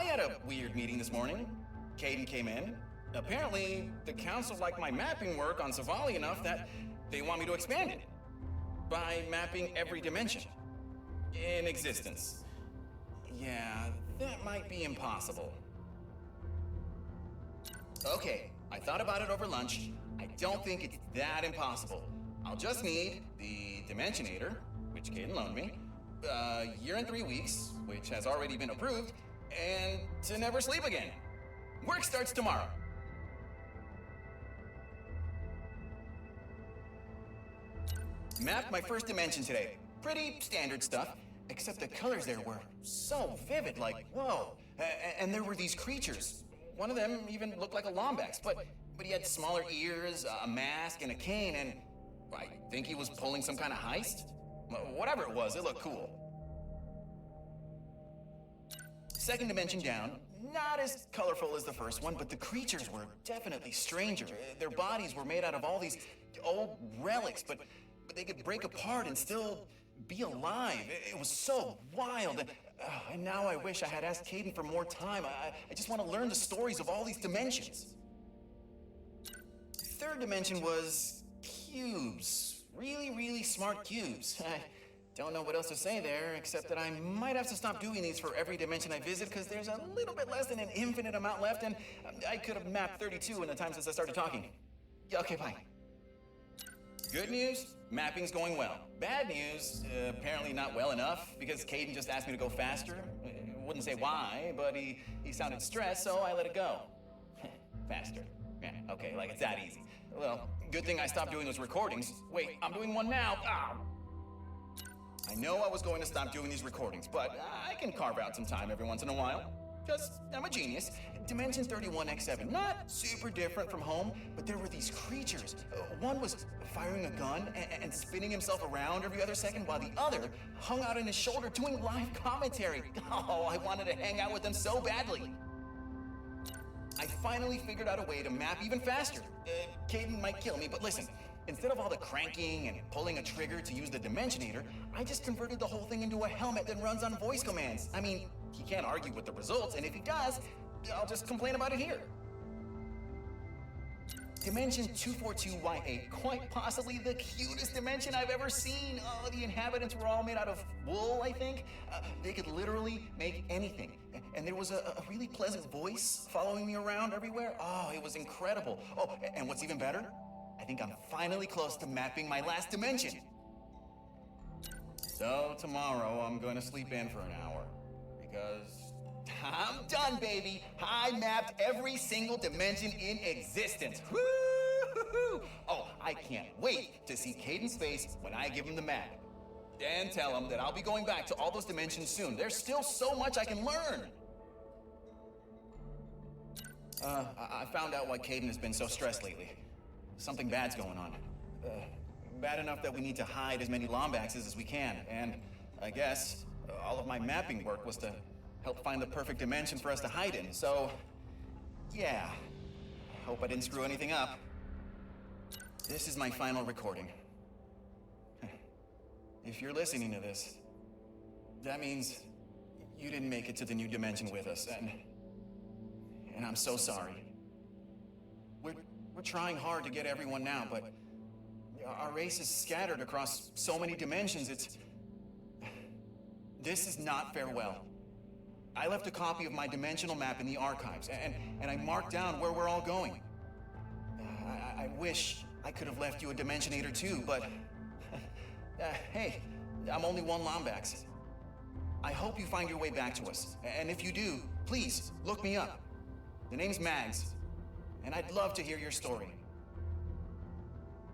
I had a weird meeting this morning. Caden came in. Apparently, the council liked my mapping work on Savali enough that they want me to expand it by mapping every dimension in existence. Yeah, that might be impossible. Okay, I thought about it over lunch. I don't think it's that impossible. I'll just need the Dimensionator, which Caden loaned me, a year and 3 weeks, which has already been approved, and to never sleep again. Work starts tomorrow. Mapped my first dimension today. Pretty standard stuff, except the colors there were so vivid, like, whoa. And there were these creatures. One of them even looked like a Lombax, but he had smaller ears, a mask, and a cane, and I think he was pulling some kind of heist? Whatever it was, it looked cool. Second dimension down, not as colorful as the first one, but the creatures were definitely stranger. Their bodies were made out of all these old relics, but they could break apart and still be alive. It was so wild. And now I wish I had asked Caden for more time. I just want to learn the stories of all these dimensions. Third dimension was cubes. Really, really smart cubes. I don't know what else to say there, except that I might have to stop doing these for every dimension I visit because there's a little bit less than an infinite amount left, and I could have mapped 32 in the time since I started talking. Yeah, okay, bye. Good news, mapping's going well. Bad news, apparently not well enough, because Caden just asked me to go faster. Wouldn't say why, but he sounded stressed, so I let it go. Faster. Yeah, okay, like it's that easy. Well, good thing I stopped doing those recordings. Wait, I'm doing one now. Ah! I know I was going to stop doing these recordings, but I can carve out some time every once in a while. Because I'm a genius. Dimension 31x7, not super different from home, but there were these creatures. One was firing a gun and spinning himself around every other second, while the other hung out on his shoulder doing live commentary. Oh, I wanted to hang out with them so badly. I finally figured out a way to map even faster. Caden might kill me, but listen. Instead of all the cranking and pulling a trigger to use the Dimensionator, I just converted the whole thing into a helmet that runs on voice commands. I mean, he can't argue with the results, and if he does, I'll just complain about it here. Dimension 242Y8, quite possibly the cutest dimension I've ever seen. Oh, the inhabitants were all made out of wool, I think. They could literally make anything. And there was a really pleasant voice following me around everywhere. Oh, it was incredible. Oh, and what's even better? I think I'm finally close to mapping my last dimension. So tomorrow I'm going to sleep in for an hour because I'm done, baby. I mapped every single dimension in existence. Woo-hoo-hoo! Oh, I can't wait to see Caden's face when I give him the map. And tell him that I'll be going back to all those dimensions soon. There's still so much I can learn. I found out why Caden has been so stressed lately. Something bad's going on. Bad enough that we need to hide as many Lombaxes as we can, and I guess all of my mapping work was to help find the perfect dimension for us to hide in, so yeah. Hope I didn't screw anything up. This is my final recording. If you're listening to this, that means you didn't make it to the new dimension with us, and I'm so sorry. We're trying hard to get everyone now, but our race is scattered across so many dimensions, This is not farewell. I left a copy of my dimensional map in the archives, and I marked down where we're all going. I wish I could have left you a Dimensionator too, but hey, I'm only one Lombax. I hope you find your way back to us, and if you do, please look me up. The name's Mags. And I'd love to hear your story.